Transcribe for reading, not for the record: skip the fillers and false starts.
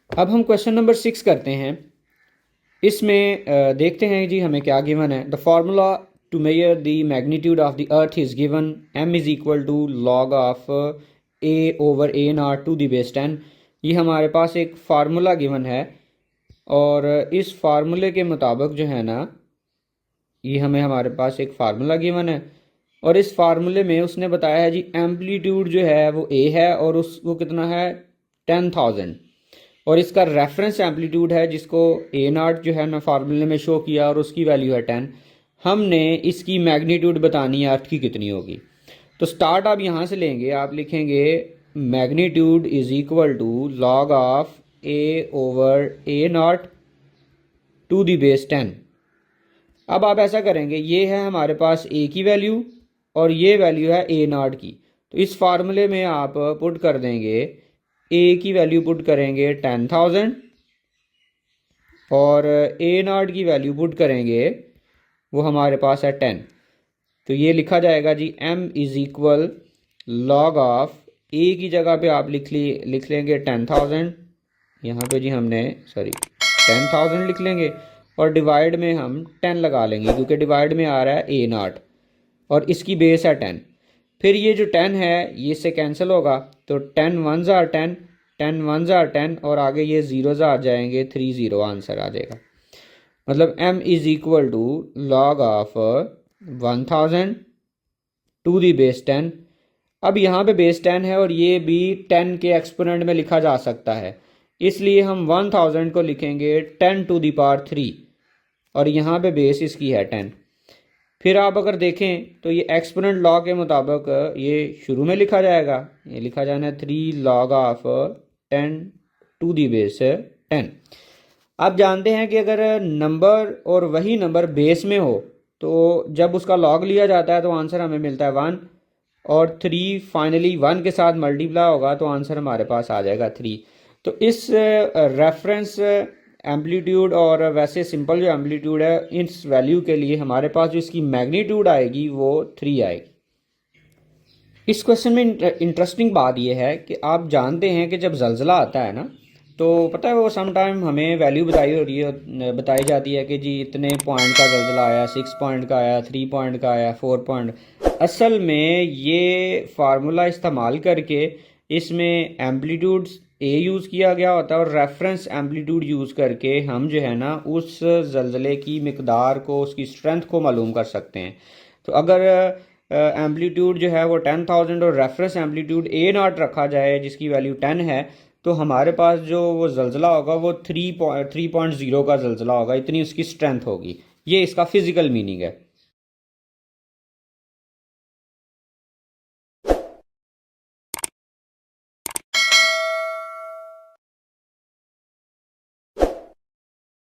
अब हम question number 6 करते हैं। इसमें देखते हैं जी हमें क्या गिवन है। The formula to measure the magnitude of the earth is given m is equal to log of a over a naught to the base 10। ये हमारे पास एक फार्मूला गिवन है और इस फार्मूले के मुताबिक जो है ना, ये हमारे पास एक फार्मूला गिवन है और इस फार्मूले में उसने बताया है जी एम्पलीट्यूड जो है वो a है और वो कितना है 10,000 और इसका रेफरेंस एम्पलीट्यूड है जिसको ए नाट जो है ना फार्मूले में शो किया और उसकी वैल्यू है 10। हमने इसकी मैग्नीट्यूड बतानी है अर्थ की कितनी होगी। तो स्टार्ट आप यहाँ से लेंगे, आप लिखेंगे magnitude is equal to log of A over A naught to the base 10। अब आप ऐसा करेंगे, ये है हमारे पास ए की वैल्यू और ये वैल्यू है ए नाट की। तो इस फार्मूले में आप पुट कर देंगे, ए की वैल्यू पुट करेंगे 10,000 और ए नाट की वैल्यू पुट करेंगे वो हमारे पास है 10। तो ये लिखा जाएगा जी m is equal log of a की जगह पे आप लिख लेंगे 10,000, यहाँ पे जी हमने 10,000 लिख लेंगे और डिवाइड में हम 10 लगा लेंगे क्योंकि डिवाइड में आ रहा है ए नाट और इसकी बेस है 10। फिर ये जो 10 है ये इससे कैंसिल होगा तो 10 1s are 10, 10 1s are 10 और आगे ये जीरोज आ जाएंगे, 30 आंसर आ जाएगा। मतलब m is equal to log of 1000 to the base 10। अब यहाँ पे बेस 10 है और ये भी 10 के एक्सपोनेंट में लिखा जा सकता है, इसलिए हम 1000 को लिखेंगे 10 टू दी पावर 3 और यहाँ पे बेस इसकी है 10। फिर आप अगर देखें तो ये एक्सपोनेंट लॉ के मुताबिक ये शुरू में लिखा जाएगा, ये लिखा जाना है 3 log of 10 to the base 10। आप जानते हैं कि अगर नंबर और वही नंबर बेस में हो तो जब उसका लॉग लिया जाता है तो आंसर हमें मिलता है 1 और 3 फाइनली 1 के साथ मल्टीप्लाई होगा तो आंसर हमारे पास आ जाएगा 3। तो इस रेफरेंस एम्पलीट्यूड और वैसे सिंपल जो एम्पलीट्यूड है इस वैल्यू के लिए हमारे पास जो इसकी मैग्नीट्यूड आएगी वो 3 आएगी। इस क्वेश्चन में इंटरेस्टिंग बात यह है कि आप जानते हैं कि जब जलजिला आता है ना तो पता है वो सम टाइम हमें वैल्यू बताई जाती है कि जी इतने पॉइंट का जलजिला आया, 6 पॉइंट का आया, 3 पॉइंट का आया, 4 पॉइंट। असल में ये फार्मूला इस्तेमाल करके इसमें एम्पलीट्यूड ए यूज़ किया गया होता है और रेफरेंस एम्पलीट्यूड यूज़ करके हम जो है ना उस जलजिले की मिकदार को, उसकी स्ट्रेंथ को मालूम कर सकते हैं। तो अगर एम्पलीट्यूड जो है वो 10,000 और रेफरेंस एम्पलीट्यूड ए नॉट रखा जाए जिसकी वैल्यू 10 है तो हमारे पास जो वो जलजिला होगा वो 3.0 का जलजिला होगा, इतनी उसकी स्ट्रेंथ होगी। ये इसका फिजिकल मीनिंग है।